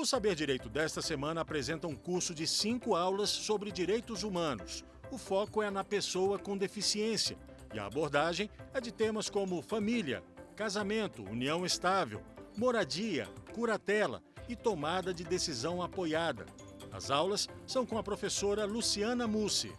O Saber Direito desta semana apresenta um curso de 5 aulas sobre direitos humanos. O foco é na pessoa com deficiência e a abordagem é de temas como família, casamento, união estável, moradia, curatela e tomada de decisão apoiada. As aulas são com a professora Luciana Mussi.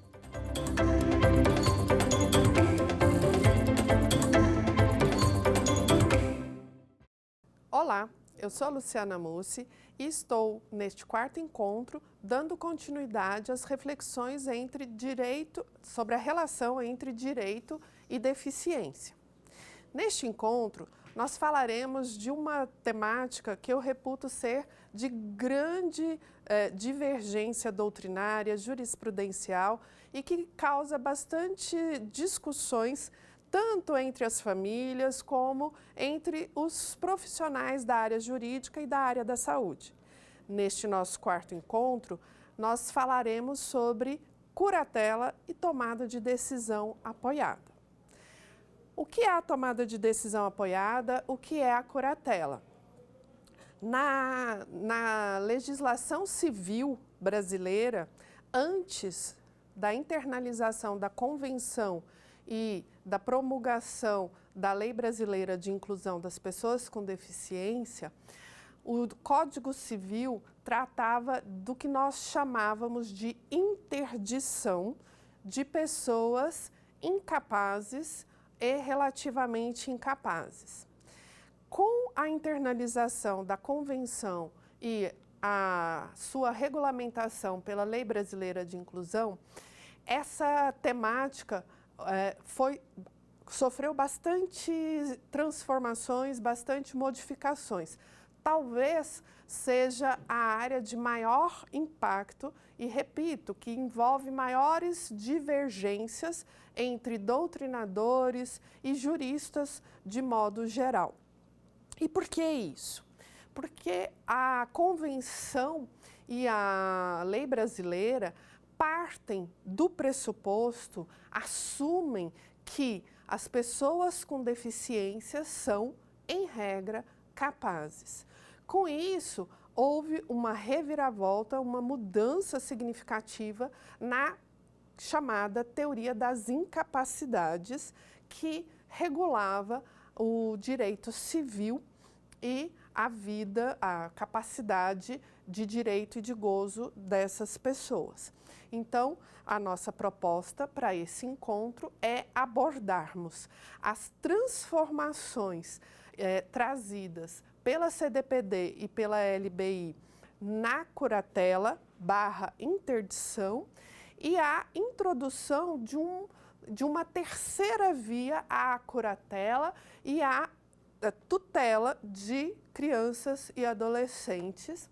Olá, eu sou a Luciana Mussi e estou neste quarto encontro dando continuidade às reflexões sobre a relação entre direito e deficiência. Neste encontro, nós falaremos de uma temática que eu reputo ser de grande divergência doutrinária, jurisprudencial e que causa bastante discussões tanto entre as famílias como entre os profissionais da área jurídica e da área da saúde. Neste nosso quarto encontro, nós falaremos sobre curatela e tomada de decisão apoiada. O que é a tomada de decisão apoiada? O que é a curatela? Na legislação civil brasileira, antes da internalização da Convenção e da promulgação da Lei Brasileira de Inclusão das Pessoas com Deficiência, o Código Civil tratava do que nós chamávamos de interdição de pessoas incapazes e relativamente incapazes. Com a internalização da Convenção e a sua regulamentação pela Lei Brasileira de Inclusão, essa temática sofreu bastante transformações, bastante modificações. Talvez seja a área de maior impacto e, repito, que envolve maiores divergências entre doutrinadores e juristas de modo geral. E por que isso? Porque a Convenção e a Lei Brasileira partem do pressuposto, assumem que as pessoas com deficiência são, em regra, capazes. Com isso, houve uma reviravolta, uma mudança significativa na chamada teoria das incapacidades, que regulava o direito civil e a vida, a capacidade de direito e de gozo dessas pessoas. Então, a nossa proposta para esse encontro é abordarmos as transformações trazidas pela CDPD e pela LBI na curatela / interdição e a introdução de uma terceira via à curatela e à tutela de crianças e adolescentes,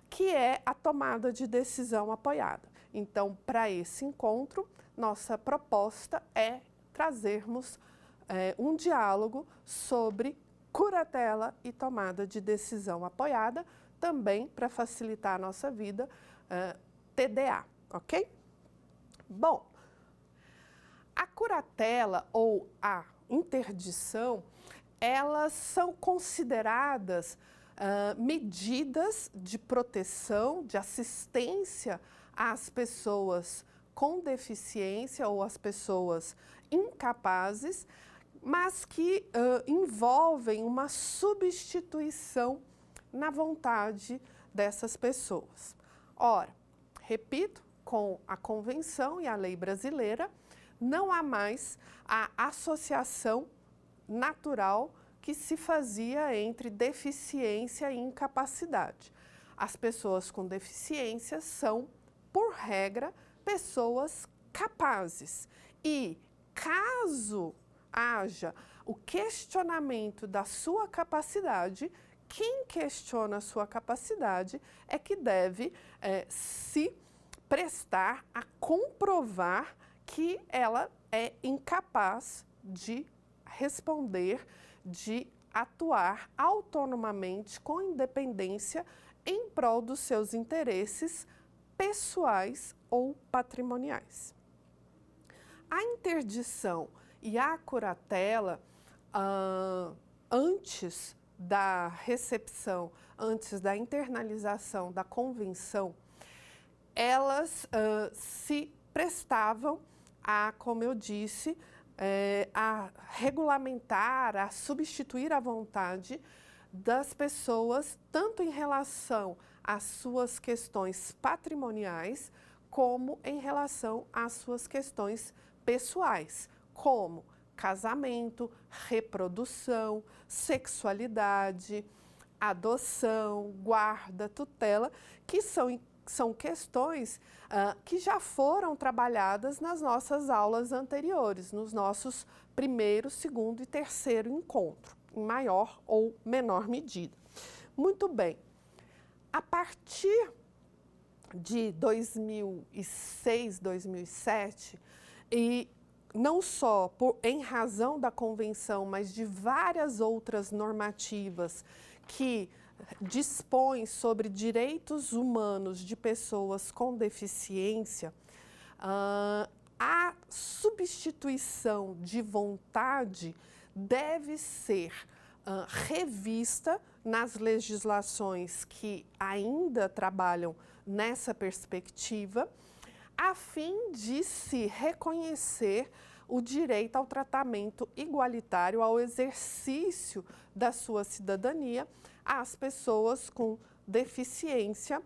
que é a tomada de decisão apoiada. Então, para esse encontro, nossa proposta é trazermos um diálogo sobre curatela e tomada de decisão apoiada, também para facilitar a nossa vida, TDA, ok? Bom, a curatela ou a interdição, elas são consideradas medidas de proteção, de assistência às pessoas com deficiência ou às pessoas incapazes, mas que envolvem uma substituição na vontade dessas pessoas. Ora, repito, com a Convenção e a Lei Brasileira, não há mais a associação natural que se fazia entre deficiência e incapacidade. As pessoas com deficiência são, por regra, pessoas capazes. E caso haja o questionamento da sua capacidade, quem questiona a sua capacidade é que deve se prestar a comprovar que ela é incapaz de responder, de atuar autonomamente, com independência, em prol dos seus interesses pessoais ou patrimoniais. A interdição e a curatela, antes da recepção, antes da internalização da convenção, elas se prestavam a, como eu disse, a regulamentar, a substituir a vontade das pessoas, tanto em relação às suas questões patrimoniais, como em relação às suas questões pessoais, como casamento, reprodução, sexualidade, adoção, guarda, tutela, que são questões que já foram trabalhadas nas nossas aulas anteriores, nos nossos primeiro, segundo e terceiro encontro, em maior ou menor medida. Muito bem, a partir de 2006, 2007, e não só em razão da convenção, mas de várias outras normativas que dispõem sobre direitos humanos de pessoas com deficiência, a substituição de vontade deve ser revista nas legislações que ainda trabalham nessa perspectiva, a fim de se reconhecer o direito ao tratamento igualitário, ao exercício da sua cidadania às pessoas com deficiência,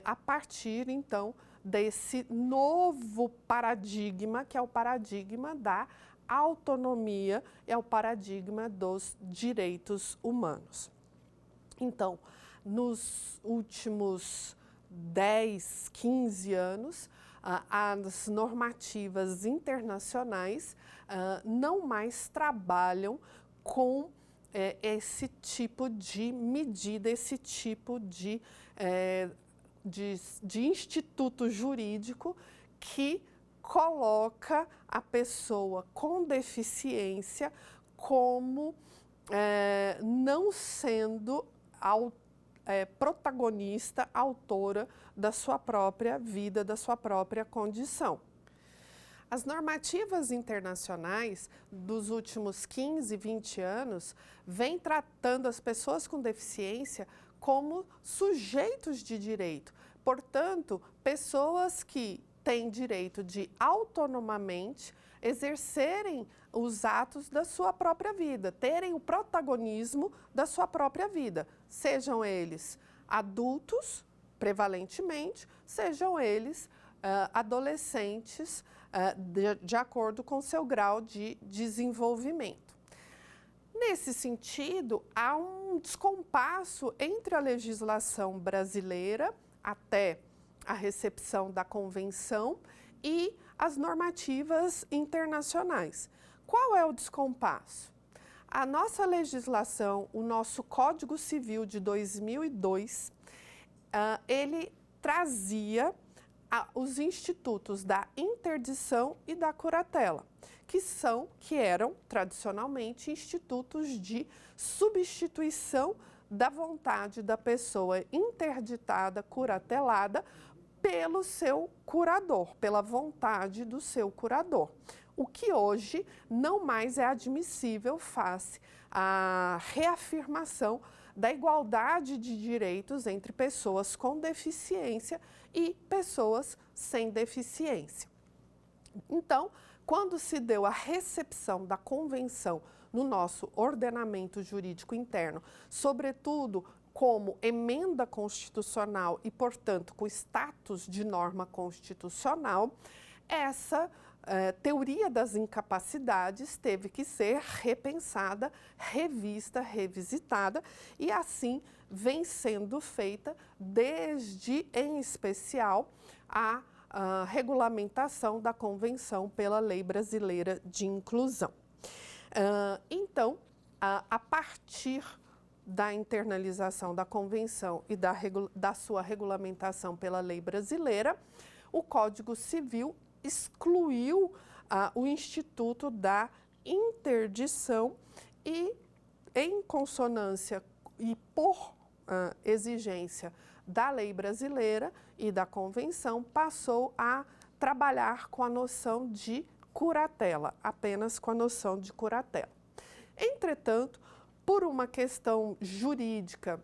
a partir, então, desse novo paradigma, que é o paradigma da autonomia, é o paradigma dos direitos humanos. Então, nos últimos 10, 15 anos, as normativas internacionais não mais trabalham com esse tipo de medida, esse tipo de instituto jurídico que coloca a pessoa com deficiência como não sendo protagonista, autora da sua própria vida, da sua própria condição. As normativas internacionais dos últimos 15, 20 anos vêm tratando as pessoas com deficiência como sujeitos de direito. Portanto, pessoas que têm direito de autonomamente exercerem os atos da sua própria vida, terem o protagonismo da sua própria vida, sejam eles adultos, prevalentemente, sejam eles adolescentes, de acordo com seu grau de desenvolvimento. Nesse sentido, há um descompasso entre a legislação brasileira, até a recepção da convenção, e as normativas internacionais. Qual é o descompasso? A nossa legislação, o nosso Código Civil de 2002, ele trazia os institutos da interdição e da curatela, que eram tradicionalmente institutos de substituição da vontade da pessoa interditada, curatelada, pelo seu curador, pela vontade do seu curador. O que hoje não mais é admissível face à reafirmação da igualdade de direitos entre pessoas com deficiência e pessoas sem deficiência. Então, quando se deu a recepção da convenção no nosso ordenamento jurídico interno, sobretudo como emenda constitucional e, portanto, com status de norma constitucional, essa teoria das incapacidades teve que ser repensada, revista, revisitada, e assim vem sendo feita desde, em especial, a regulamentação da Convenção pela Lei Brasileira de Inclusão. Então, a partir da internalização da Convenção e da sua regulamentação pela lei brasileira, o Código Civil excluiu o instituto da interdição e, em consonância e por exigência da lei brasileira e da Convenção, passou a trabalhar com a noção de curatela, apenas com a noção de curatela. Entretanto, por uma questão jurídica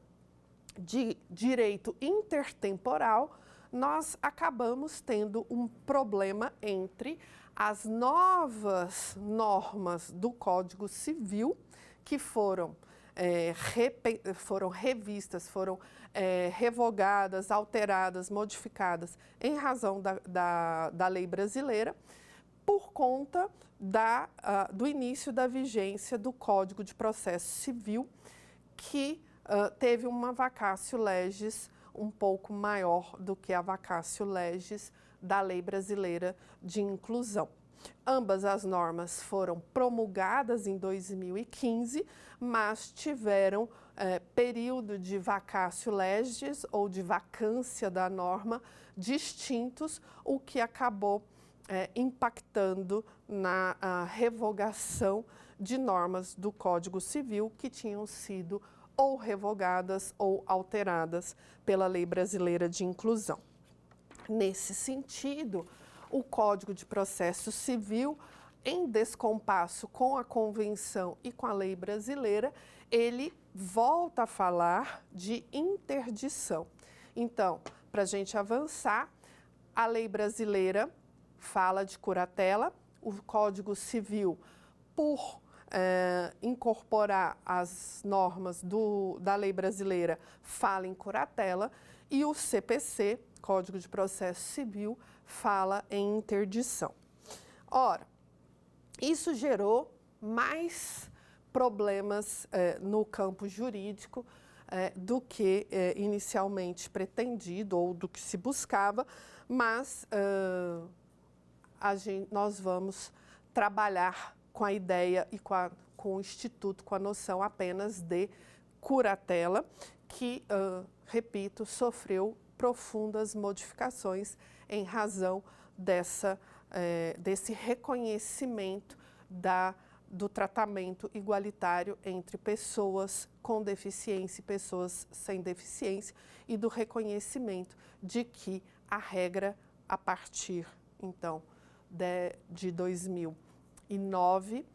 de direito intertemporal, nós acabamos tendo um problema entre as novas normas do Código Civil, que foram revistas, foram revogadas, alteradas, modificadas em razão da lei brasileira, por conta do início da vigência do Código de Processo Civil, que teve uma vacatio legis um pouco maior do que a vacatio legis da Lei Brasileira de Inclusão. Ambas as normas foram promulgadas em 2015, mas tiveram período de vacatio legis ou de vacância da norma distintos, o que acabou impactando na revogação de normas do Código Civil que tinham sido ou revogadas ou alteradas pela Lei Brasileira de Inclusão. Nesse sentido, o Código de Processo Civil, em descompasso com a Convenção e com a lei brasileira, ele volta a falar de interdição. Então, para a gente avançar, a lei brasileira fala de curatela, o Código Civil, por incorporar as normas da lei brasileira, fala em curatela, e o CPC, Código de Processo Civil, fala em interdição. Ora, isso gerou mais problemas no campo jurídico do que inicialmente pretendido ou do que se buscava, mas nós vamos trabalhar com a ideia e com o Instituto, com a noção apenas de curatela, que, repito, sofreu profundas modificações em razão desse reconhecimento do tratamento igualitário entre pessoas com deficiência e pessoas sem deficiência e do reconhecimento de que a regra, a partir, então, de 2009,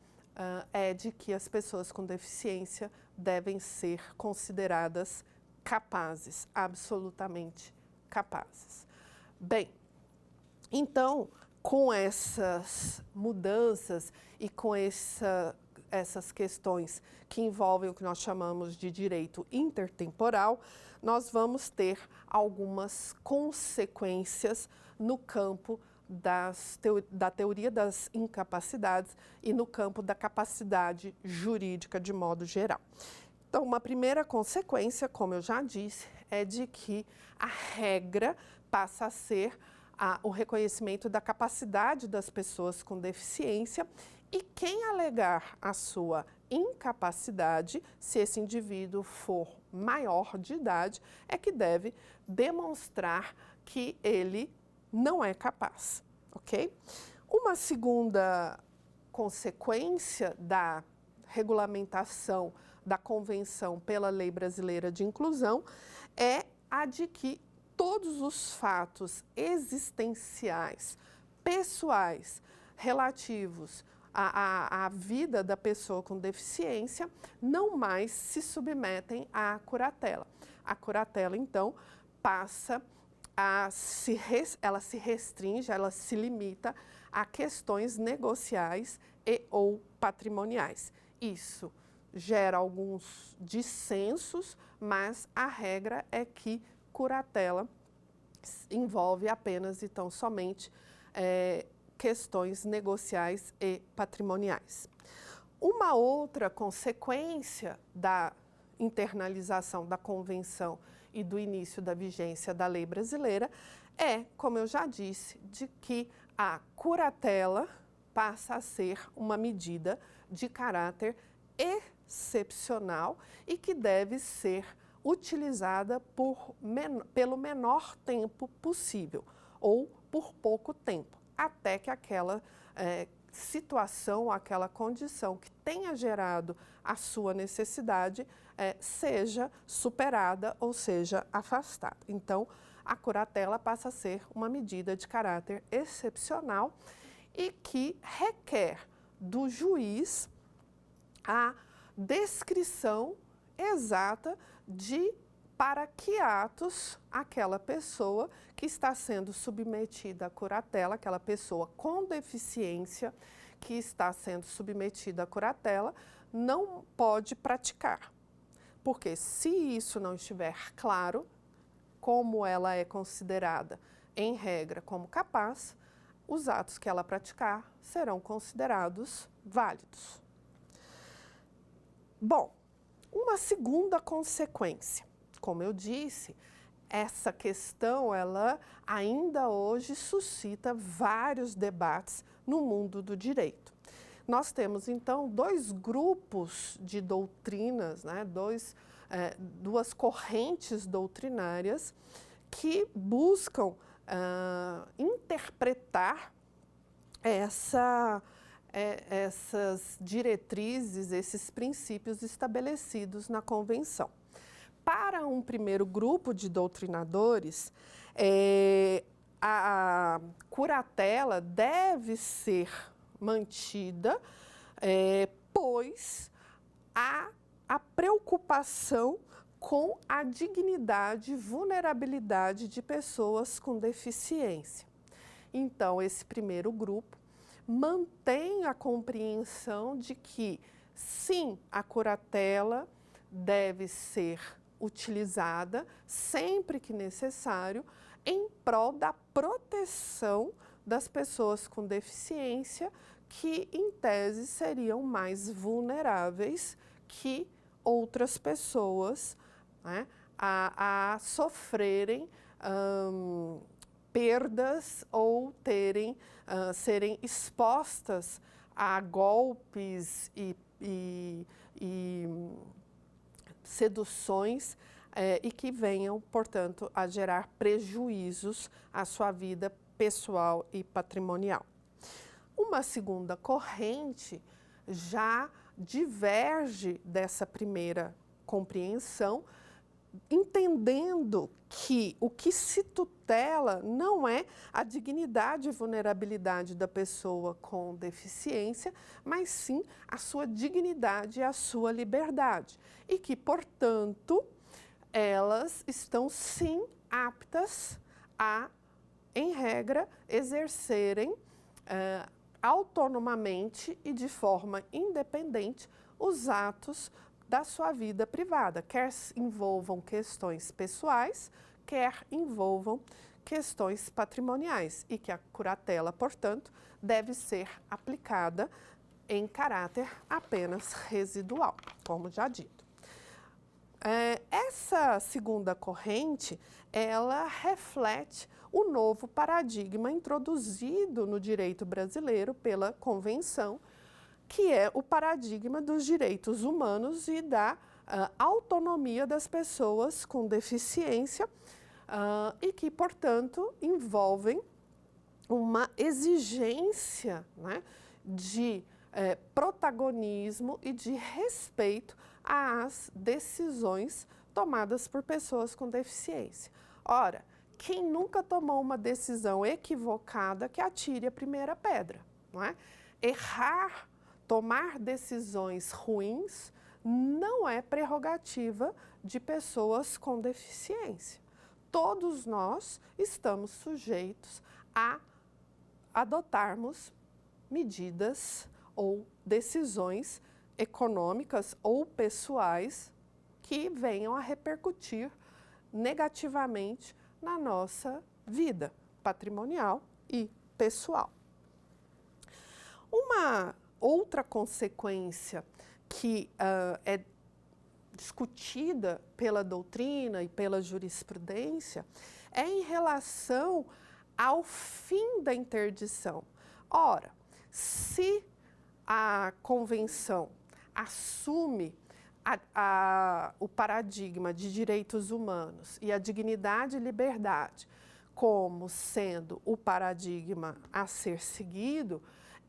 é de que as pessoas com deficiência devem ser consideradas capazes, absolutamente capazes. Bem, então, com essas mudanças e com essas questões que envolvem o que nós chamamos de direito intertemporal, nós vamos ter algumas consequências no campo da teoria das incapacidades e no campo da capacidade jurídica de modo geral. Então, uma primeira consequência, como eu já disse, é de que a regra passa a ser o reconhecimento da capacidade das pessoas com deficiência, e quem alegar a sua incapacidade, se esse indivíduo for maior de idade, é que deve demonstrar que ele não é capaz, ok? Uma segunda consequência da regulamentação da Convenção pela Lei Brasileira de Inclusão é a de que todos os fatos existenciais, pessoais, relativos à vida da pessoa com deficiência, não mais se submetem à curatela. A curatela, então, passa ela se restringe, ela se limita a questões negociais e ou patrimoniais. Isso gera alguns dissensos, mas a regra é que curatela envolve apenas e tão somente questões negociais e patrimoniais. Uma outra consequência da internalização da Convenção e do início da vigência da lei brasileira é, como eu já disse, de que a curatela passa a ser uma medida de caráter excepcional e que deve ser utilizada pelo menor tempo possível ou por pouco tempo, até que aquela situação, aquela condição que tenha gerado a sua necessidade seja superada ou seja afastada. Então, a curatela passa a ser uma medida de caráter excepcional e que requer do juiz a descrição exata de para que atos aquela pessoa que está sendo submetida à curatela, aquela pessoa com deficiência que está sendo submetida à curatela, não pode praticar. Porque se isso não estiver claro, como ela é considerada, em regra, como capaz, os atos que ela praticar serão considerados válidos. Bom, uma segunda consequência. Como eu disse, essa questão, ela ainda hoje suscita vários debates no mundo do direito. Nós temos, então, dois grupos de doutrinas, né, duas correntes doutrinárias que buscam interpretar essas diretrizes, esses princípios estabelecidos na Convenção. Para um primeiro grupo de doutrinadores, a curatela deve ser mantida, pois há a preocupação com a dignidade e vulnerabilidade de pessoas com deficiência. Então, esse primeiro grupo mantém a compreensão de que, sim, a curatela deve ser utilizada sempre que necessário em prol da proteção das pessoas com deficiência que, em tese, seriam mais vulneráveis que outras pessoas, né, a sofrerem perdas ou serem expostas a golpes e seduções e que venham, portanto, a gerar prejuízos à sua vida pessoal e patrimonial. Uma segunda corrente já diverge dessa primeira compreensão, entendendo que o que se tutela não é a dignidade e vulnerabilidade da pessoa com deficiência, mas sim a sua dignidade e a sua liberdade. E que, portanto, elas estão sim aptas a, em regra, exercerem autonomamente e de forma independente os atos da sua vida privada, quer envolvam questões pessoais, quer envolvam questões patrimoniais, e que a curatela, portanto, deve ser aplicada em caráter apenas residual, como já dito. Essa segunda corrente, ela reflete o novo paradigma introduzido no direito brasileiro pela Convenção, que é o paradigma dos direitos humanos e da autonomia das pessoas com deficiência e que, portanto, envolvem uma exigência, né, de protagonismo e de respeito às decisões tomadas por pessoas com deficiência. Ora, quem nunca tomou uma decisão equivocada que atire a primeira pedra, não é? Errar, tomar decisões ruins não é prerrogativa de pessoas com deficiência. Todos nós estamos sujeitos a adotarmos medidas ou decisões econômicas ou pessoais que venham a repercutir negativamente na nossa vida patrimonial e pessoal. Uma outra consequência que é discutida pela doutrina e pela jurisprudência é em relação ao fim da interdição. Ora, se a Convenção assume o paradigma de direitos humanos e a dignidade e liberdade como sendo o paradigma a ser seguido,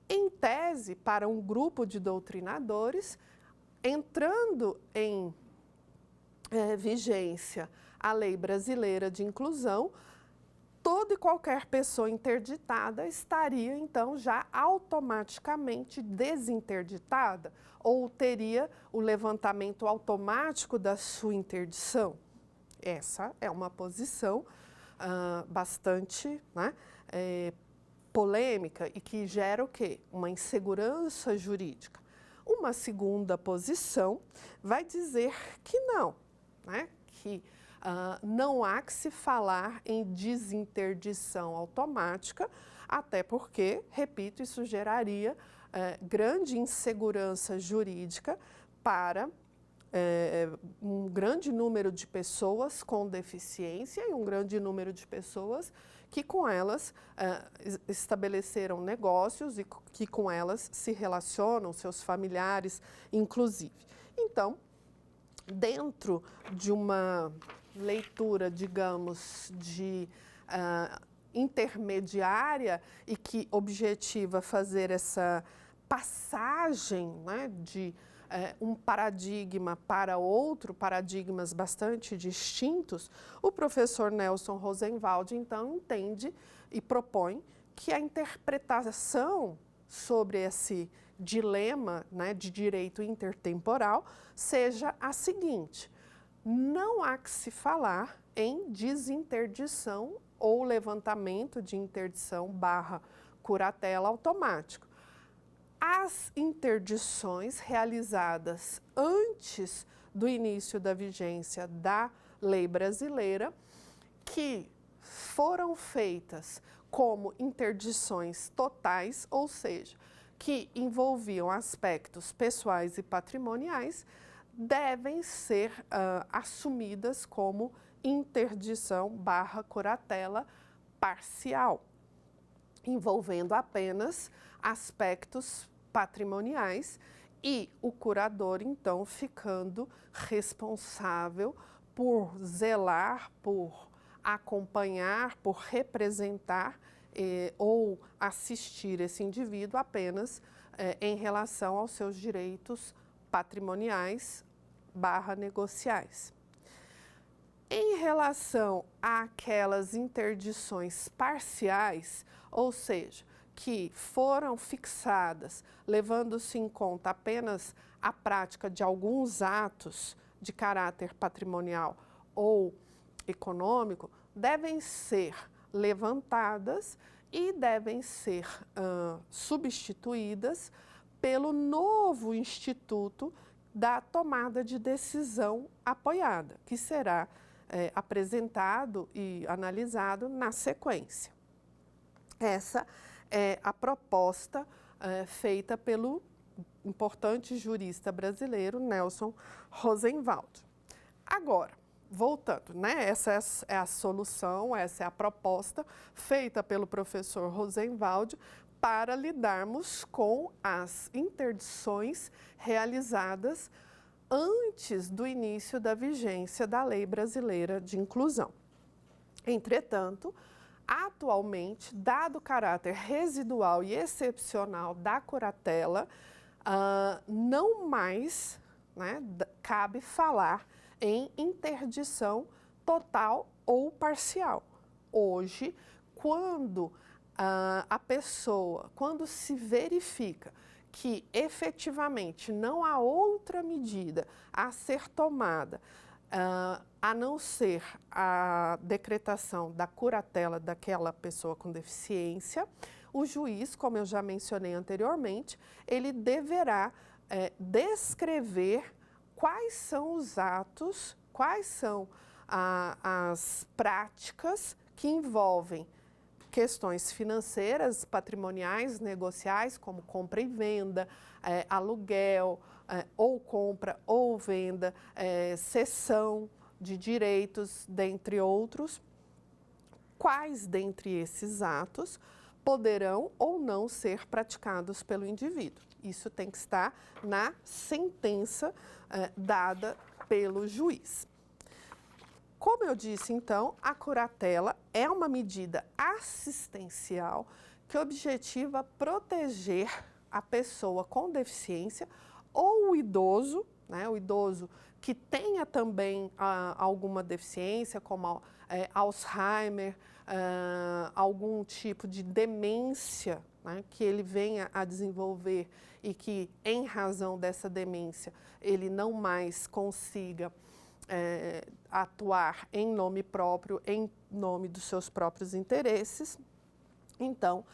em tese, para um grupo de doutrinadores, entrando em vigência a Lei Brasileira de Inclusão, toda e qualquer pessoa interditada estaria, então, já automaticamente desinterditada ou teria o levantamento automático da sua interdição? Essa é uma posição bastante, né, polêmica e que gera o quê? Uma insegurança jurídica. Uma segunda posição vai dizer que não, né, que não há que se falar em desinterdição automática, até porque, repito, isso geraria grande insegurança jurídica para um grande número de pessoas com deficiência e um grande número de pessoas que com elas estabeleceram negócios e que com elas se relacionam, seus familiares, inclusive. Então, dentro de uma leitura, digamos, de intermediária e que objetiva fazer essa passagem, né, de um paradigma para outro, paradigmas bastante distintos, o professor Nelson Rosenwald, então, entende e propõe que a interpretação sobre esse dilema, né, de direito intertemporal seja a seguinte: não há que se falar em desinterdição ou levantamento de interdição barra curatela automático. As interdições realizadas antes do início da vigência da lei brasileira, que foram feitas como interdições totais, ou seja, que envolviam aspectos pessoais e patrimoniais, devem ser assumidas como interdição barra curatela parcial, envolvendo apenas aspectos patrimoniais e o curador, então, ficando responsável por zelar, por acompanhar, por representar ou assistir esse indivíduo apenas em relação aos seus direitos patrimoniais barra negociais. Em relação àquelas interdições parciais, ou seja, que foram fixadas levando-se em conta apenas a prática de alguns atos de caráter patrimonial ou econômico, devem ser levantadas e devem ser substituídas pelo novo instituto da tomada de decisão apoiada, que será apresentado e analisado na sequência. Essa é a proposta feita pelo importante jurista brasileiro Nelson Rosenwald. Agora, voltando, né? Essa é a solução, essa é a proposta feita pelo professor Rosenwald para lidarmos com as interdições realizadas antes do início da vigência da Lei Brasileira de Inclusão. Entretanto, atualmente, dado o caráter residual e excepcional da curatela, não mais, né, cabe falar em interdição total ou parcial. Hoje, quando quando se verifica que efetivamente não há outra medida a ser tomada a não ser a decretação da curatela daquela pessoa com deficiência, o juiz, como eu já mencionei anteriormente, ele deverá descrever quais são os atos, quais são as práticas que envolvem questões financeiras, patrimoniais, negociais, como compra e venda, aluguel, ou compra ou venda, cessão de direitos, dentre outros. Quais dentre esses atos poderão ou não ser praticados pelo indivíduo? Isso tem que estar na sentença dada pelo juiz. Como eu disse, então, a curatela é uma medida assistencial que objetiva proteger a pessoa com deficiência ou o idoso, né, o idoso que tenha também alguma deficiência, como Alzheimer, algum tipo de demência, né, que ele venha a desenvolver e que, em razão dessa demência, ele não mais consiga atuar em nome próprio, em nome dos seus próprios interesses. Então,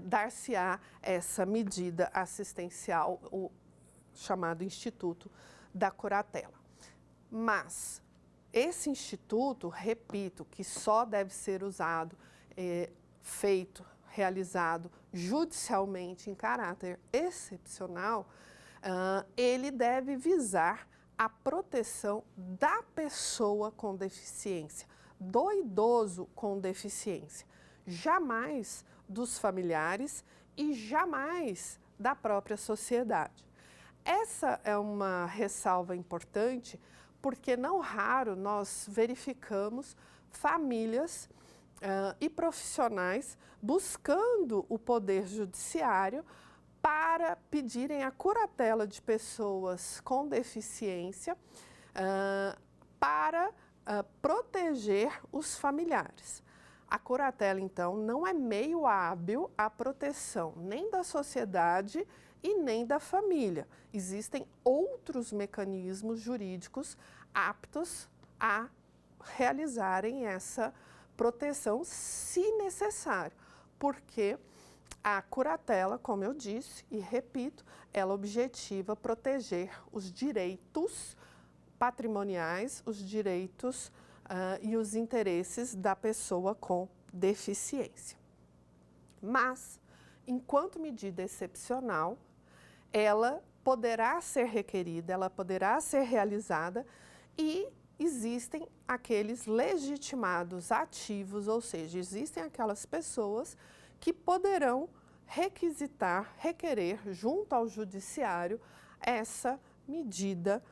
dar-se-á essa medida assistencial, o chamado Instituto da Curatela. Mas esse instituto, repito, que só deve ser usado, realizado judicialmente em caráter excepcional, ele deve visar a proteção da pessoa com deficiência, do idoso com deficiência, jamais dos familiares e jamais da própria sociedade. Essa é uma ressalva importante, porque não raro nós verificamos famílias e profissionais buscando o poder judiciário para pedirem a curatela de pessoas com deficiência para proteger os familiares. A curatela, então, não é meio hábil à proteção nem da sociedade e nem da família. Existem outros mecanismos jurídicos aptos a realizarem essa proteção, se necessário, porque a curatela, como eu disse e repito, ela objetiva proteger os direitos patrimoniais, os direitos e os interesses da pessoa com deficiência. Mas, enquanto medida excepcional, ela poderá ser requerida, ela poderá ser realizada e existem aqueles legitimados ativos, ou seja, existem aquelas pessoas que poderão requerer junto ao judiciário essa medida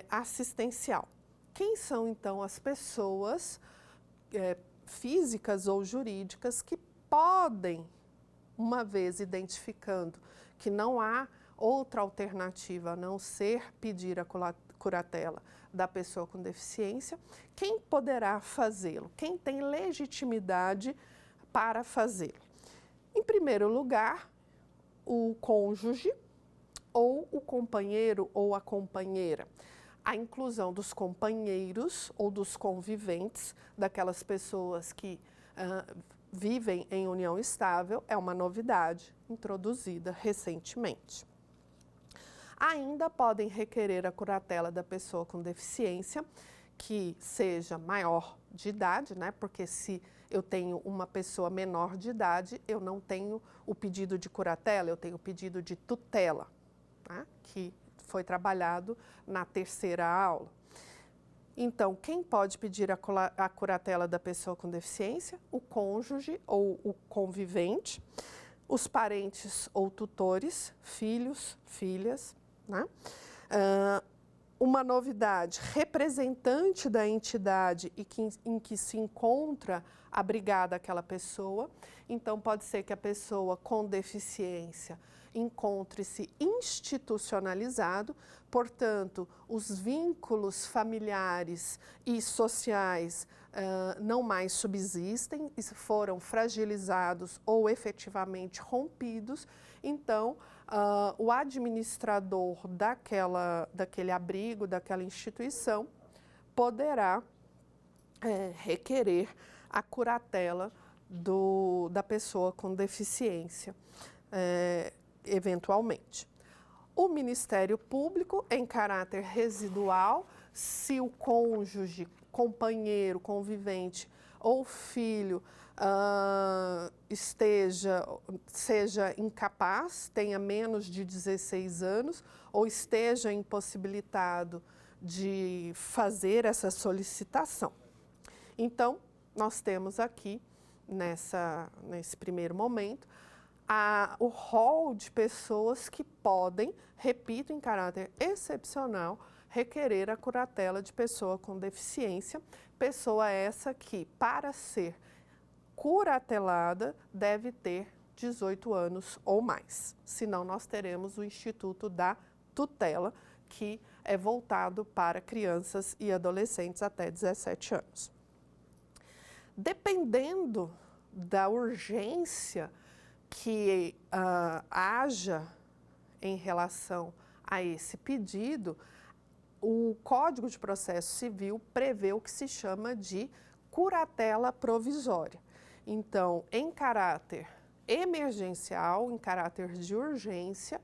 assistencial. Quem são, então, as pessoas físicas ou jurídicas que podem, uma vez identificando que não há outra alternativa a não ser pedir a curatela da pessoa com deficiência, quem poderá fazê-lo? Quem tem legitimidade para fazê-lo? Em primeiro lugar, o cônjuge ou o companheiro ou a companheira. A inclusão dos companheiros ou dos conviventes, daquelas pessoas que vivem em união estável, é uma novidade introduzida recentemente. Ainda podem requerer a curatela da pessoa com deficiência que seja maior de idade, né? Porque se eu tenho uma pessoa menor de idade, eu não tenho o pedido de curatela, eu tenho o pedido de tutela, né? Que foi trabalhado na terceira aula. Então, quem pode pedir a curatela da pessoa com deficiência? O cônjuge ou o convivente, os parentes ou tutores, filhos, filhas, né? Uma novidade, representante da entidade em que se encontra abrigada aquela pessoa. Então, pode ser que a pessoa com deficiência encontre-se institucionalizado, portanto, os vínculos familiares e sociais não mais subsistem, foram fragilizados ou efetivamente rompidos. Então, o administrador daquele abrigo, daquela instituição, poderá requerer a curatela da pessoa com deficiência, eventualmente. O Ministério Público, em caráter residual, se o cônjuge, companheiro, convivente ou filho seja incapaz, tenha menos de 16 anos ou esteja impossibilitado de fazer essa solicitação. Então, nós temos aqui, nesse primeiro momento, o rol de pessoas que podem, repito, em caráter excepcional, requerer a curatela de pessoa com deficiência, pessoa essa que, para ser curatelada, deve ter 18 anos ou mais. Senão, nós teremos o Instituto da Tutela, que é voltado para crianças e adolescentes até 17 anos. Dependendo da urgência que haja em relação a esse pedido, o Código de Processo Civil prevê o que se chama de curatela provisória. Então, em caráter emergencial, em caráter de urgência,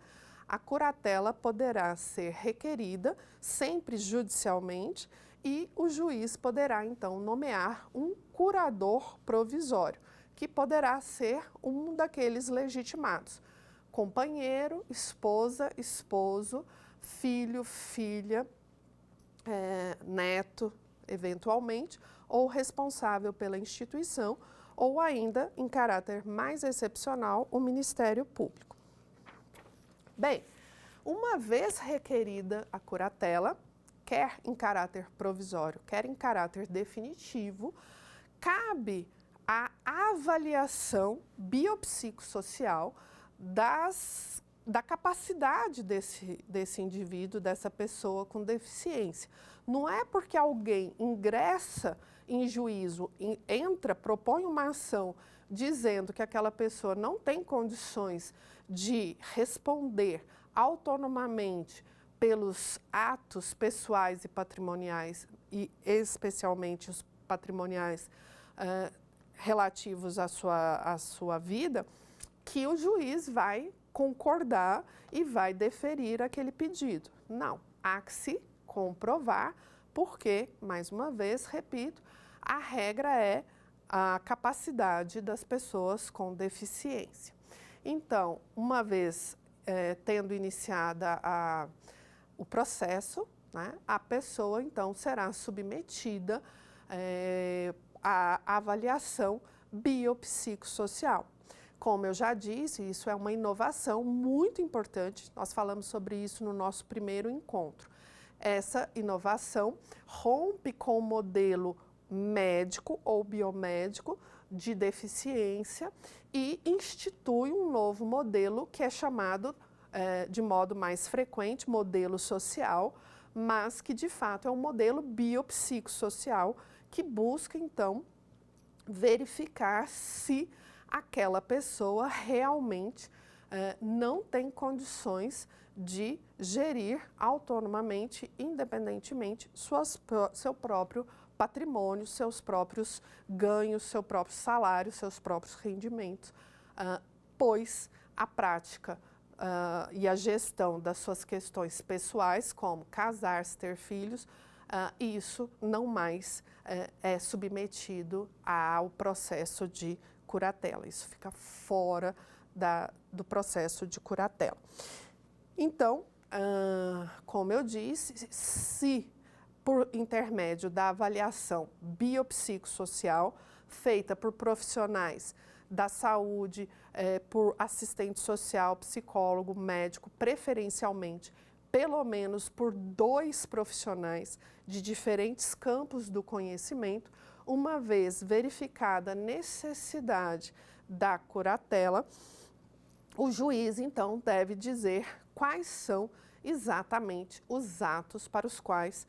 a curatela poderá ser requerida sempre judicialmente e o juiz poderá, então, nomear um curador provisório, que poderá ser um daqueles legitimados: companheiro, esposa, esposo, filho, filha, neto, eventualmente, ou responsável pela instituição, ou ainda, em caráter mais excepcional, o Ministério Público. Bem, uma vez requerida a curatela, quer em caráter provisório, quer em caráter definitivo, cabe a avaliação biopsicossocial da capacidade desse indivíduo, dessa pessoa com deficiência. Não é porque alguém ingressa em juízo, propõe uma ação dizendo que aquela pessoa não tem condições de responder autonomamente pelos atos pessoais e patrimoniais, e especialmente os patrimoniais relativos à sua vida, que o juiz vai concordar e vai deferir aquele pedido. Não, há que se comprovar, porque, mais uma vez, repito, a regra é a capacidade das pessoas com deficiência. Então, uma vez tendo iniciada o processo, né, a pessoa, então, será submetida à avaliação biopsicossocial. Como eu já disse, isso é uma inovação muito importante, nós falamos sobre isso no nosso primeiro encontro. Essa inovação rompe com o modelo médico ou biomédico de deficiência e institui um novo modelo que é chamado, de modo mais frequente, modelo social, mas que de fato é um modelo biopsicossocial que busca, então, verificar se aquela pessoa realmente não tem condições de gerir autonomamente, independentemente, seu próprio patrimônio, seus próprios ganhos, seu próprio salário, seus próprios rendimentos, pois a prática e a gestão das suas questões pessoais, como casar-se, ter filhos, isso não mais é submetido ao processo de curatela. Isso fica fora do processo de curatela. Então, como eu disse, se por intermédio da avaliação biopsicossocial feita por profissionais da saúde, por assistente social, psicólogo, médico, preferencialmente, pelo menos por 2 profissionais de diferentes campos do conhecimento, uma vez verificada a necessidade da curatela, o juiz, então, deve dizer quais são exatamente os atos para os quais,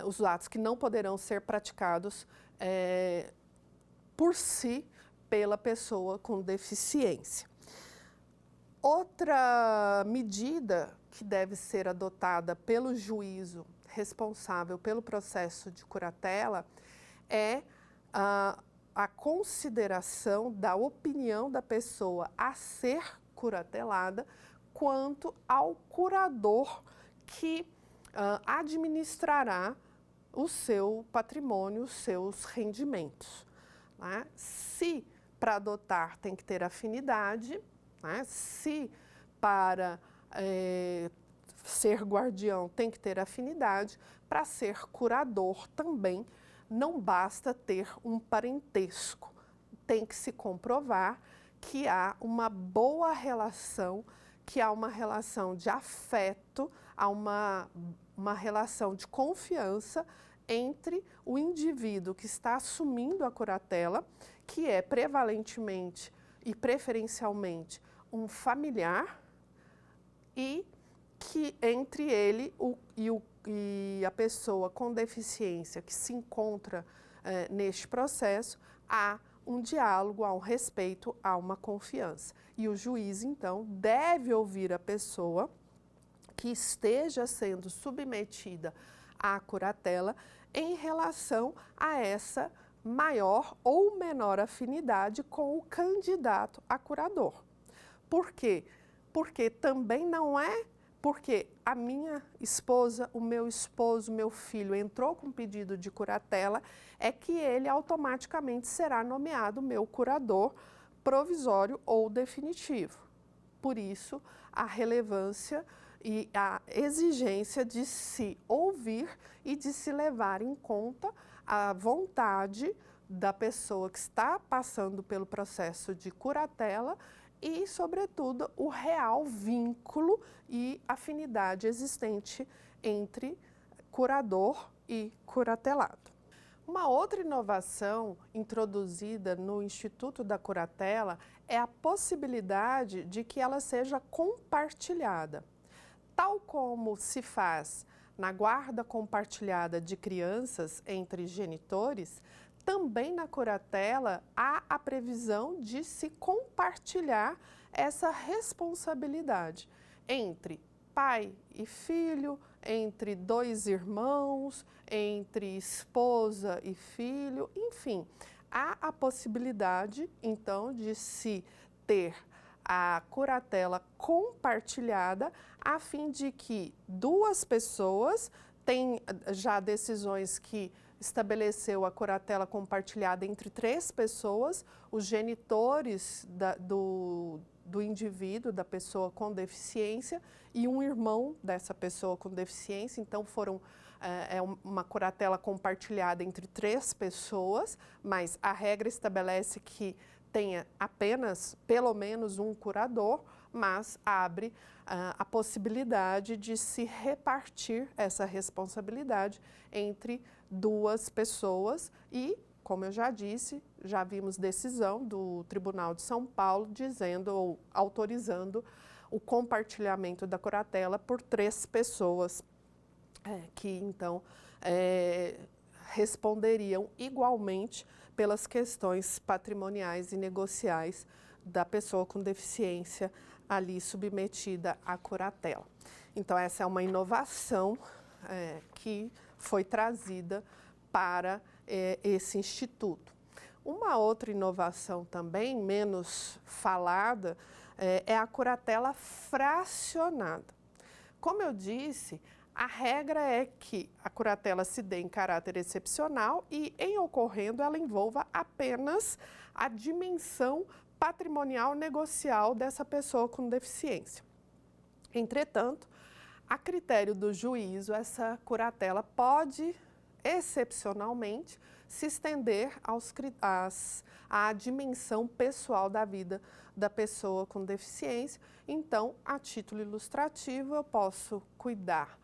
os atos que não poderão ser praticados por si, pela pessoa com deficiência. Outra medida que deve ser adotada pelo juízo responsável pelo processo de curatela é a consideração da opinião da pessoa a ser curatelada quanto ao curador que administrará o seu patrimônio, os seus rendimentos, né? Se para adotar tem que ter afinidade, né? Se para ser guardião tem que ter afinidade, para ser curador também não basta ter um parentesco, tem que se comprovar que há uma boa relação, que há uma relação de afeto, há uma relação de confiança entre o indivíduo que está assumindo a curatela, que é prevalentemente e preferencialmente um familiar, e que entre ele e o a pessoa com deficiência que se encontra neste processo, há um diálogo, há um respeito, há uma confiança. E o juiz, então, deve ouvir a pessoa que esteja sendo submetida à curatela em relação a essa maior ou menor afinidade com o candidato a curador. Por quê? Porque também não é porque a minha esposa, o meu esposo, meu filho entrou com pedido de curatela, é que ele automaticamente será nomeado meu curador provisório ou definitivo. Por isso, a relevância e a exigência de se ouvir e de se levar em conta a vontade da pessoa que está passando pelo processo de curatela e, sobretudo, o real vínculo e afinidade existente entre curador e curatelado. Uma outra inovação introduzida no Instituto da Curatela é a possibilidade de que ela seja compartilhada. Tal como se faz na guarda compartilhada de crianças entre genitores, também na curatela há a previsão de se compartilhar essa responsabilidade entre pai e filho, entre dois irmãos, entre esposa e filho, enfim. Há a possibilidade, então, de se ter a curatela compartilhada, a fim de que duas pessoas têm já decisões que estabeleceu a curatela compartilhada entre 3 pessoas, os genitores do indivíduo, da pessoa com deficiência, e um irmão dessa pessoa com deficiência. Então, uma curatela compartilhada entre 3 pessoas, mas a regra estabelece que tenha apenas, pelo menos, um curador, mas abre a possibilidade de se repartir essa responsabilidade entre 2 pessoas e, como eu já disse, já vimos decisão do Tribunal de São Paulo dizendo ou autorizando o compartilhamento da curatela por 3 pessoas que, então, responderiam igualmente pelas questões patrimoniais e negociais da pessoa com deficiência ali submetida à curatela. Então, essa é uma inovação que foi trazida para esse instituto. Uma outra inovação também, menos falada, é a curatela fracionada. Como eu disse, a regra é que a curatela se dê em caráter excepcional e, em ocorrendo, ela envolva apenas a dimensão patrimonial negocial dessa pessoa com deficiência. Entretanto, a critério do juízo, essa curatela pode, excepcionalmente, se estender à dimensão pessoal da vida da pessoa com deficiência. Então, a título ilustrativo, eu posso cuidar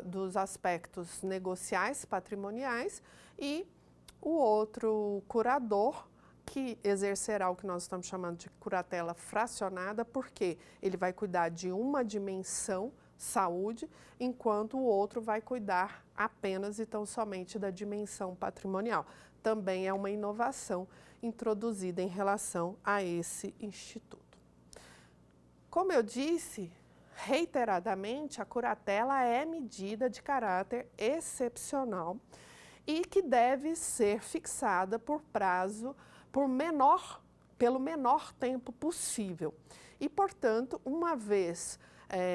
dos aspectos negociais, patrimoniais, e o outro curador que exercerá o que nós estamos chamando de curatela fracionada, porque ele vai cuidar de uma dimensão, saúde, enquanto o outro vai cuidar apenas e tão somente da dimensão patrimonial. Também é uma inovação introduzida em relação a esse instituto. Como eu disse, reiteradamente, a curatela é medida de caráter excepcional e que deve ser fixada por prazo pelo menor tempo possível. E, portanto, uma vez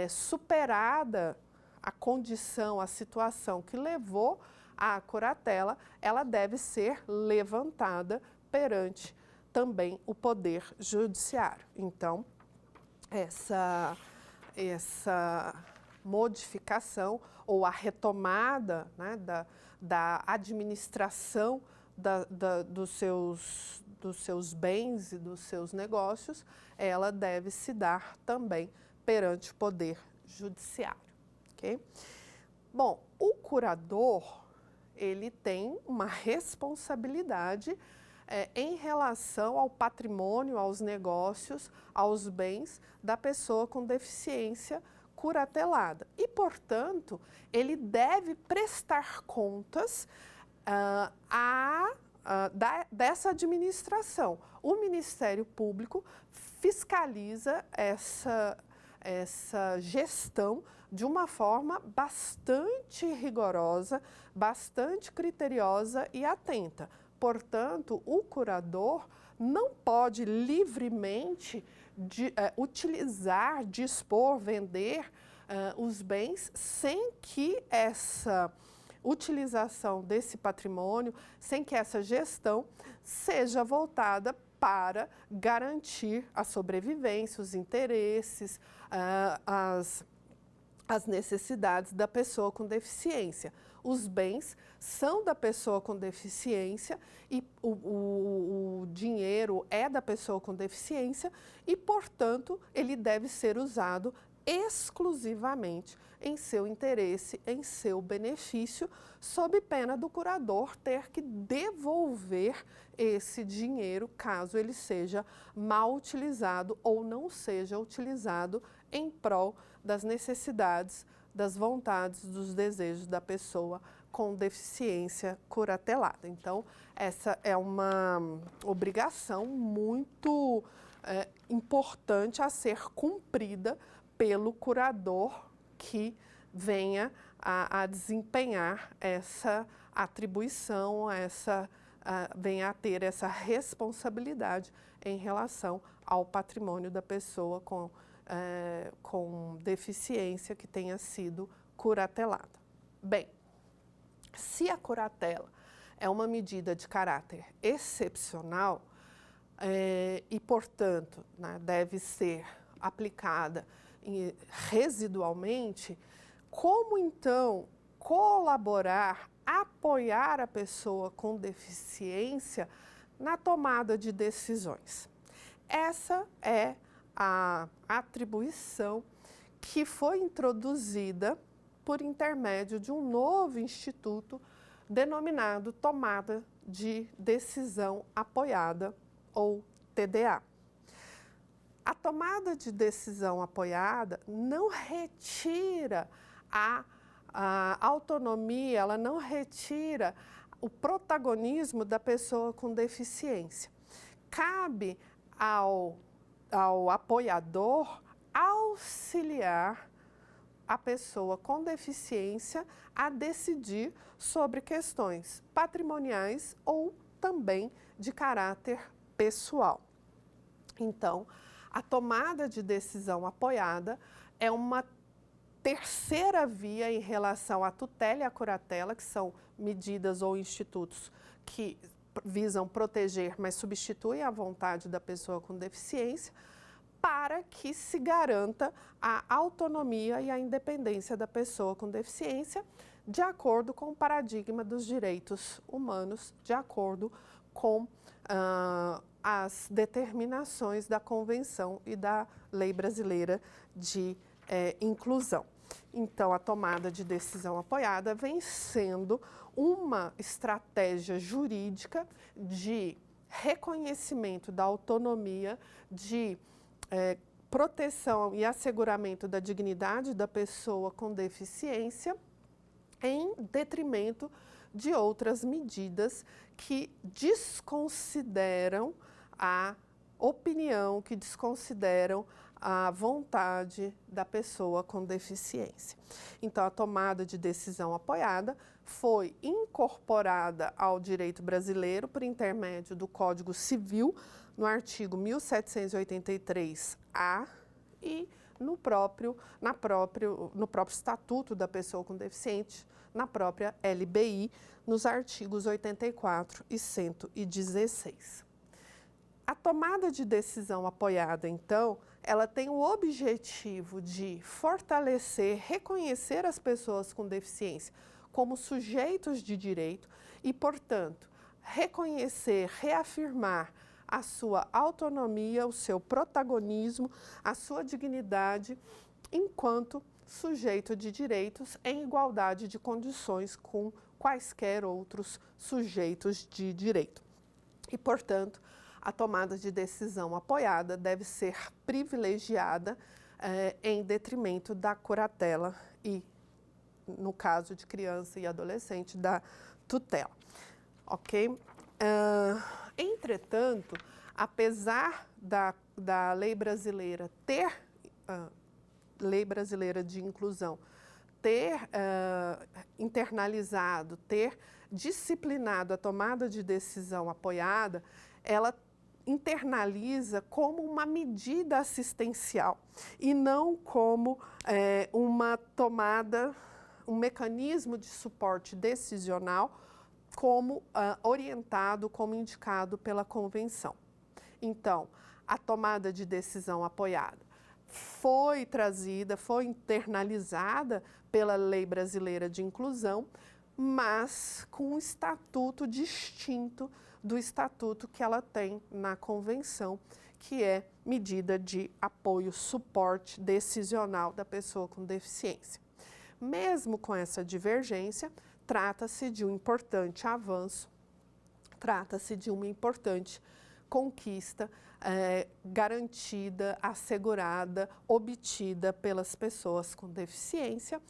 superada a condição, a situação que levou à curatela, ela deve ser levantada perante também o Poder Judiciário. Então, essa modificação ou a retomada, né, da administração dos seus bens e dos seus negócios, ela deve se dar também perante o Poder Judiciário. Okay? Bom, o curador, ele tem uma responsabilidade em relação ao patrimônio, aos negócios, aos bens da pessoa com deficiência curatelada e, portanto, ele deve prestar contas dessa administração. O Ministério Público fiscaliza essa gestão de uma forma bastante rigorosa, bastante criteriosa e atenta. Portanto, o curador não pode livremente utilizar, dispor, vender os bens sem que essa utilização desse patrimônio, sem que essa gestão seja voltada para garantir a sobrevivência, os interesses, as necessidades da pessoa com deficiência. Os bens são da pessoa com deficiência e o dinheiro é da pessoa com deficiência e, portanto, ele deve ser usado exclusivamente em seu interesse, em seu benefício, sob pena do curador ter que devolver esse dinheiro caso ele seja mal utilizado ou não seja utilizado em prol das necessidades, das vontades, dos desejos da pessoa com deficiência curatelada. Então, essa é uma obrigação muito importante a ser cumprida pelo curador que venha a desempenhar essa atribuição, venha a ter essa responsabilidade em relação ao patrimônio da pessoa com deficiência que tenha sido curatelada. Bem, se a curatela é uma medida de caráter excepcional e, portanto, né, deve ser aplicada residualmente, como então colaborar, apoiar a pessoa com deficiência na tomada de decisões? Essa é a atribuição que foi introduzida por intermédio de um novo instituto denominado Tomada de Decisão Apoiada, ou TDA. A tomada de decisão apoiada não retira a autonomia, ela não retira o protagonismo da pessoa com deficiência. Cabe ao apoiador auxiliar a pessoa com deficiência a decidir sobre questões patrimoniais ou também de caráter pessoal. Então, a tomada de decisão apoiada é uma terceira via em relação à tutela e à curatela, que são medidas ou institutos que visam proteger, mas substituem a vontade da pessoa com deficiência, para que se garanta a autonomia e a independência da pessoa com deficiência, de acordo com o paradigma dos direitos humanos, de acordo com as determinações da Convenção e da Lei Brasileira de Inclusão. Então, a tomada de decisão apoiada vem sendo uma estratégia jurídica de reconhecimento da autonomia, de proteção e asseguramento da dignidade da pessoa com deficiência, em detrimento de outras medidas que desconsideram a opinião, que desconsideram a vontade da pessoa com deficiência. Então, a tomada de decisão apoiada foi incorporada ao direito brasileiro por intermédio do Código Civil, no artigo 1783-A e no próprio Estatuto da Pessoa com Deficiente, na própria LBI, nos artigos 84 e 116. A tomada de decisão apoiada, então, ela tem o objetivo de fortalecer, reconhecer as pessoas com deficiência como sujeitos de direito e, portanto, reconhecer, reafirmar a sua autonomia, o seu protagonismo, a sua dignidade enquanto sujeito de direitos em igualdade de condições com quaisquer outros sujeitos de direito. E, portanto, a tomada de decisão apoiada deve ser privilegiada em detrimento da curatela e, no caso de criança e adolescente, da tutela. Ok? Entretanto, apesar da lei brasileira lei brasileira de inclusão, ter internalizado, ter disciplinado a tomada de decisão apoiada, ela internaliza como uma medida assistencial e não como uma tomada, um mecanismo de suporte decisional como orientado, como indicado pela Convenção. Então, a tomada de decisão apoiada foi trazida, foi internalizada pela Lei Brasileira de Inclusão, mas com um estatuto distinto do estatuto que ela tem na Convenção, que é medida de apoio, suporte decisional da pessoa com deficiência. Mesmo com essa divergência, trata-se de um importante avanço, trata-se de uma importante conquista garantida, assegurada, obtida pelas pessoas com deficiência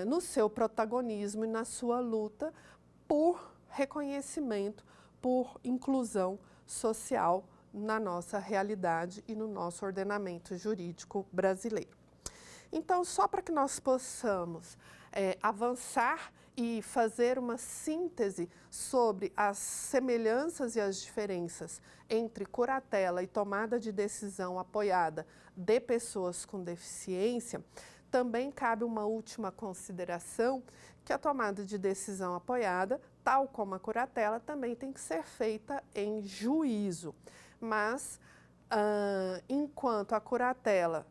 no seu protagonismo e na sua luta por reconhecimento, por inclusão social na nossa realidade e no nosso ordenamento jurídico brasileiro. Então, só para que nós possamos avançar e fazer uma síntese sobre as semelhanças e as diferenças entre curatela e tomada de decisão apoiada de pessoas com deficiência, também cabe uma última consideração, que a tomada de decisão apoiada, tal como a curatela, também tem que ser feita em juízo. Mas, enquanto a curatela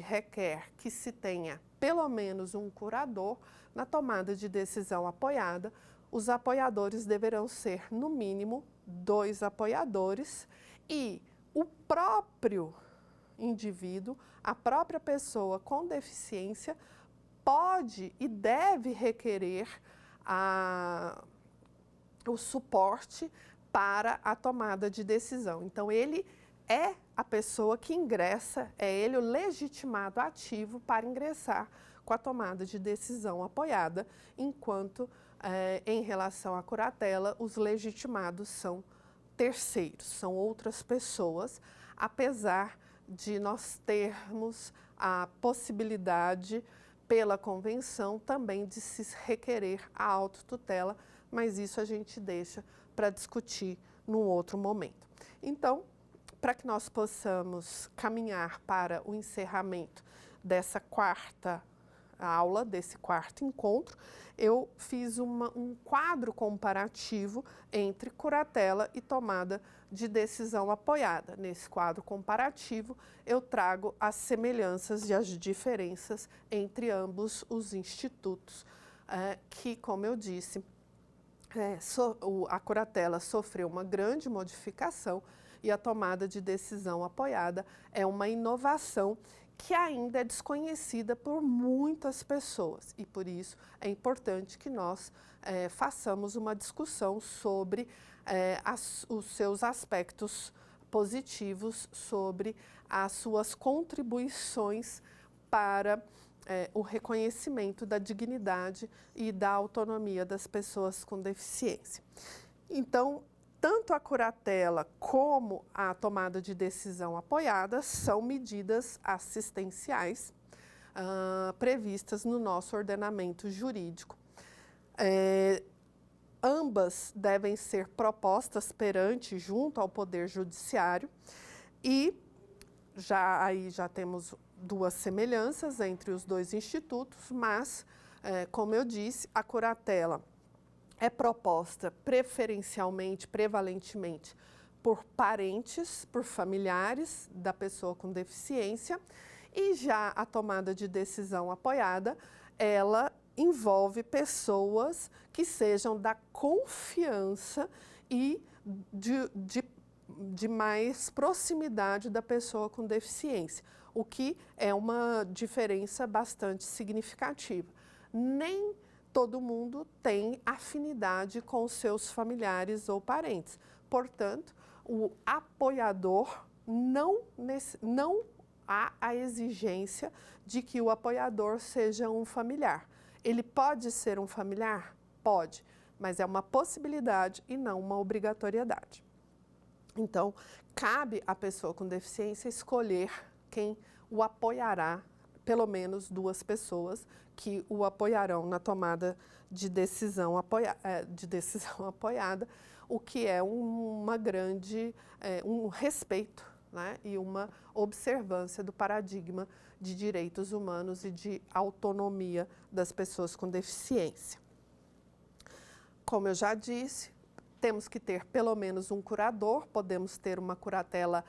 requer que se tenha pelo menos um curador, na tomada de decisão apoiada, os apoiadores deverão ser, no mínimo, 2 apoiadores e o próprio indivíduo, a própria pessoa com deficiência, pode e deve requerer o suporte para a tomada de decisão. Então, ele é a pessoa que ingressa, é ele o legitimado ativo para ingressar com a tomada de decisão apoiada, enquanto, em relação à curatela, os legitimados são terceiros, são outras pessoas, apesar de nós termos a possibilidade, pela Convenção, também de se requerer a autotutela, mas isso a gente deixa para discutir num outro momento. Então, para que nós possamos caminhar para o encerramento dessa quarta aula, desse quarto encontro, eu fiz um quadro comparativo entre curatela e tomada de decisão apoiada. Nesse quadro comparativo, eu trago as semelhanças e as diferenças entre ambos os institutos, que, como eu disse, a curatela sofreu uma grande modificação e a tomada de decisão apoiada é uma inovação que ainda é desconhecida por muitas pessoas e, por isso, é importante que nós façamos uma discussão sobre os seus aspectos positivos, sobre as suas contribuições para o reconhecimento da dignidade e da autonomia das pessoas com deficiência. Então, tanto a curatela como a tomada de decisão apoiada são medidas assistenciais previstas no nosso ordenamento jurídico. Ambas devem ser propostas junto ao Poder Judiciário e já temos 2 semelhanças entre os 2 institutos, mas, como eu disse, a curatela é proposta preferencialmente, prevalentemente, por parentes, por familiares da pessoa com deficiência, e já a tomada de decisão apoiada, ela envolve pessoas que sejam da confiança e de mais proximidade da pessoa com deficiência, o que é uma diferença bastante significativa. Nem todo mundo tem afinidade com seus familiares ou parentes. Portanto, o apoiador não há a exigência de que o apoiador seja um familiar. Ele pode ser um familiar? Pode, mas é uma possibilidade e não uma obrigatoriedade. Então, cabe à pessoa com deficiência escolher quem o apoiará, pelo menos 2 pessoas que o apoiarão na tomada de decisão apoiada, o que é um respeito, né, e uma observância do paradigma de direitos humanos e de autonomia das pessoas com deficiência. Como eu já disse, temos que ter pelo menos um curador, podemos ter uma curatela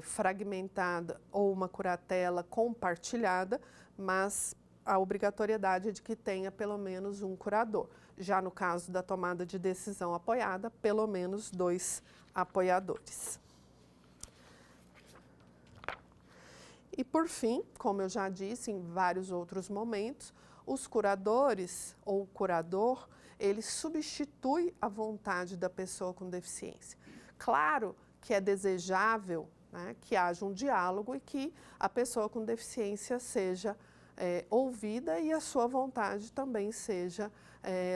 fragmentada ou uma curatela compartilhada, mas a obrigatoriedade é de que tenha pelo menos um curador. Já no caso da tomada de decisão apoiada, pelo menos 2 apoiadores. E por fim, como eu já disse em vários outros momentos, os curadores ou o curador, ele substitui a vontade da pessoa com deficiência. Claro que é desejável, né, que haja um diálogo e que a pessoa com deficiência seja ouvida e a sua vontade também seja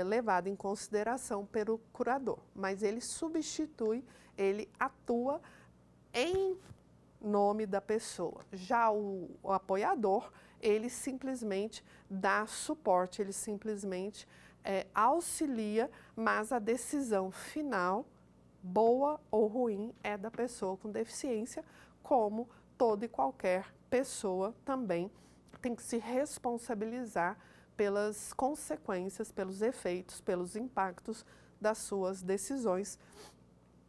levada em consideração pelo curador. Mas ele substitui, ele atua em nome da pessoa. Já o apoiador, ele simplesmente dá suporte, ele simplesmente auxilia, mas a decisão final, boa ou ruim, é da pessoa com deficiência, como toda e qualquer pessoa também tem que se responsabilizar pelas consequências, pelos efeitos, pelos impactos das suas decisões,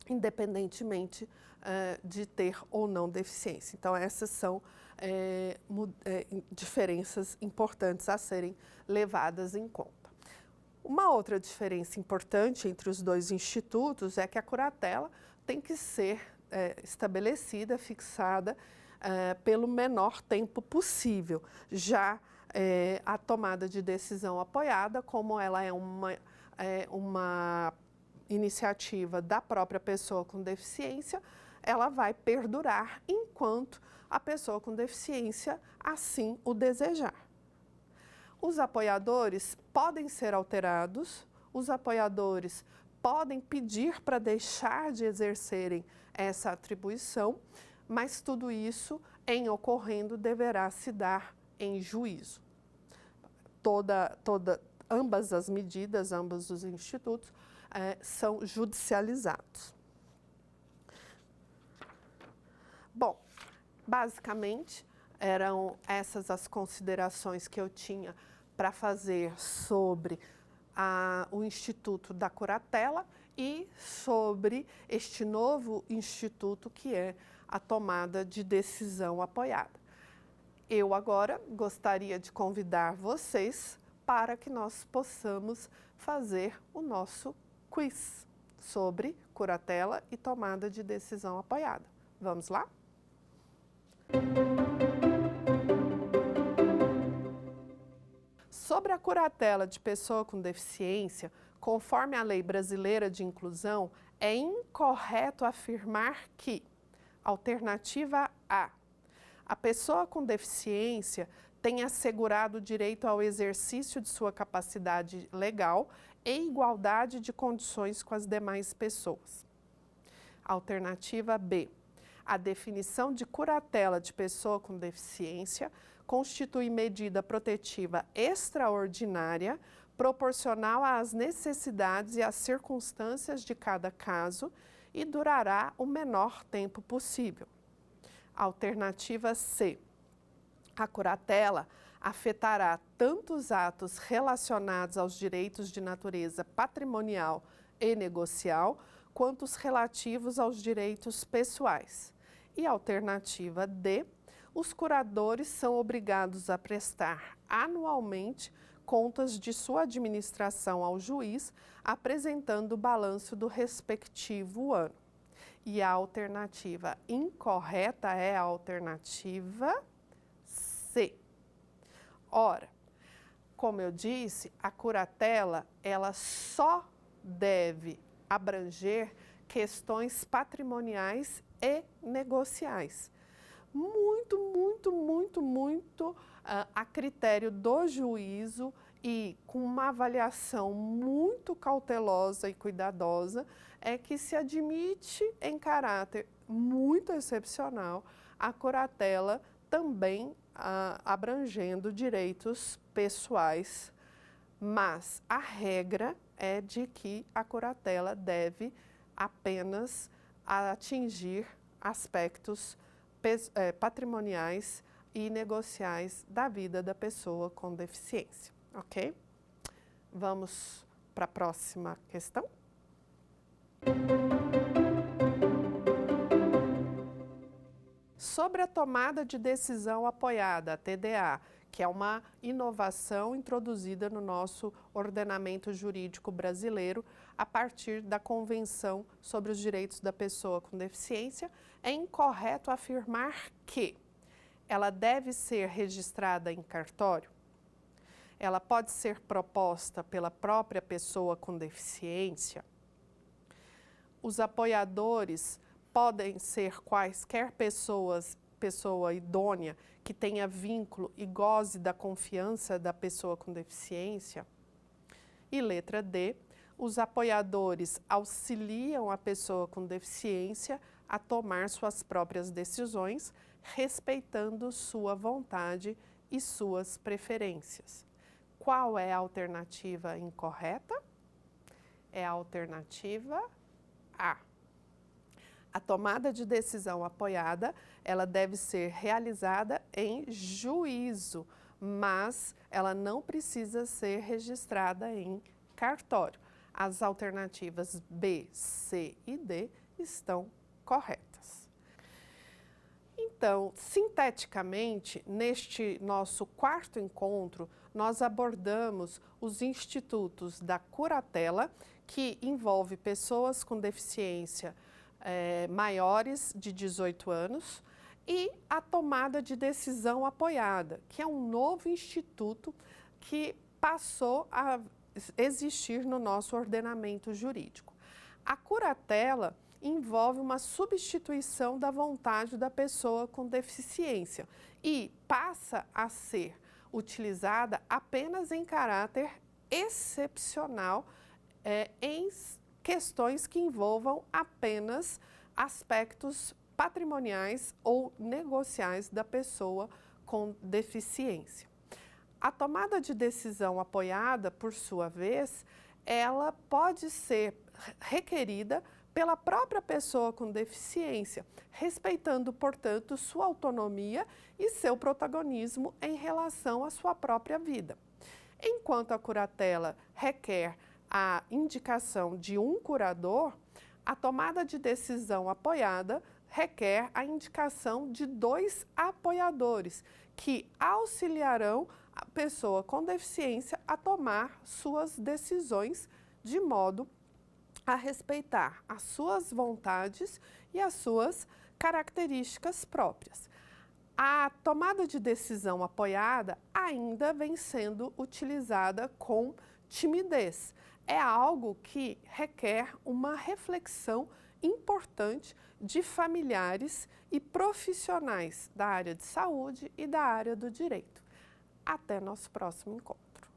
independentemente de ter ou não deficiência. Então, essas são diferenças importantes a serem levadas em conta. Uma outra diferença importante entre os 2 institutos é que a curatela tem que ser estabelecida, fixada pelo menor tempo possível. Já a tomada de decisão apoiada, como ela é uma iniciativa da própria pessoa com deficiência, ela vai perdurar enquanto a pessoa com deficiência assim o desejar. Os apoiadores podem ser alterados, os apoiadores podem pedir para deixar de exercerem essa atribuição, mas tudo isso, em ocorrendo, deverá se dar em juízo. Ambas as medidas, ambos os institutos, são judicializados. Bom, basicamente, eram essas as considerações que eu tinha para fazer sobre o Instituto da Curatela e sobre este novo instituto que é a tomada de decisão apoiada. Eu agora gostaria de convidar vocês para que nós possamos fazer o nosso quiz sobre curatela e tomada de decisão apoiada. Vamos lá? Sobre a curatela de pessoa com deficiência, conforme a Lei Brasileira de Inclusão, é incorreto afirmar que, alternativa A, a pessoa com deficiência tem assegurado o direito ao exercício de sua capacidade legal em igualdade de condições com as demais pessoas. Alternativa B, a definição de curatela de pessoa com deficiência constitui medida protetiva extraordinária, proporcional às necessidades e às circunstâncias de cada caso e durará o menor tempo possível. Alternativa C, a curatela afetará tanto os atos relacionados aos direitos de natureza patrimonial e negocial, quanto os relativos aos direitos pessoais. E alternativa D, os curadores são obrigados a prestar anualmente contas de sua administração ao juiz, apresentando o balanço do respectivo ano. E a alternativa incorreta é a alternativa C. Ora, como eu disse, a curatela, ela só deve abranger questões patrimoniais e negociais. Muito a critério do juízo e com uma avaliação muito cautelosa e cuidadosa é que se admite em caráter muito excepcional a curatela também abrangendo direitos pessoais, mas a regra é de que a curatela deve apenas atingir aspectos patrimoniais e negociais da vida da pessoa com deficiência, ok? Vamos para a próxima questão. Sobre a tomada de decisão apoiada, a TDA, que é uma inovação introduzida no nosso ordenamento jurídico brasileiro a partir da Convenção sobre os Direitos da Pessoa com Deficiência, é incorreto afirmar que ela deve ser registrada em cartório? Ela pode ser proposta pela própria pessoa com deficiência? Os apoiadores podem ser quaisquer pessoa idônea que tenha vínculo e goze da confiança da pessoa com deficiência? E letra D, os apoiadores auxiliam a pessoa com deficiência a tomar suas próprias decisões, respeitando sua vontade e suas preferências. Qual é a alternativa incorreta? É a alternativa A. A tomada de decisão apoiada, ela deve ser realizada em juízo, mas ela não precisa ser registrada em cartório. As alternativas B, C e D estão corretas. Então, sinteticamente, neste nosso quarto encontro, nós abordamos os institutos da curatela, que envolve pessoas com deficiência maiores de 18 anos, e a tomada de decisão apoiada, que é um novo instituto que passou a existir no nosso ordenamento jurídico. A curatela envolve uma substituição da vontade da pessoa com deficiência e passa a ser utilizada apenas em caráter excepcional em questões que envolvam apenas aspectos patrimoniais ou negociais da pessoa com deficiência. A tomada de decisão apoiada, por sua vez, ela pode ser requerida pela própria pessoa com deficiência, respeitando, portanto, sua autonomia e seu protagonismo em relação à sua própria vida. Enquanto a curatela requer a indicação de um curador, a tomada de decisão apoiada requer a indicação de 2 apoiadores, que auxiliarão a pessoa com deficiência a tomar suas decisões de modo a respeitar as suas vontades e as suas características próprias. A tomada de decisão apoiada ainda vem sendo utilizada com timidez. É algo que requer uma reflexão importante de familiares e profissionais da área de saúde e da área do direito. Até nosso próximo encontro.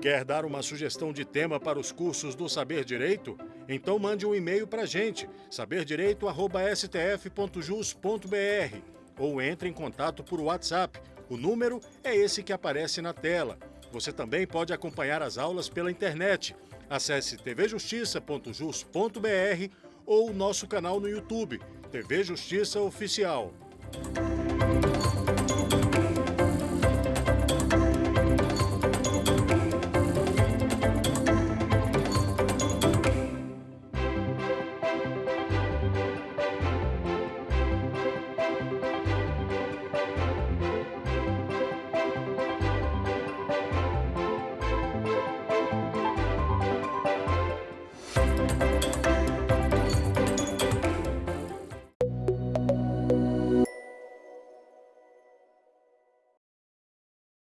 Quer dar uma sugestão de tema para os cursos do Saber Direito? Então mande um e-mail para a gente, saberdireito@stf.jus.br, ou entre em contato por WhatsApp. O número é esse que aparece na tela. Você também pode acompanhar as aulas pela internet. Acesse tvjustiça.jus.br ou nosso canal no YouTube, TV Justiça Oficial.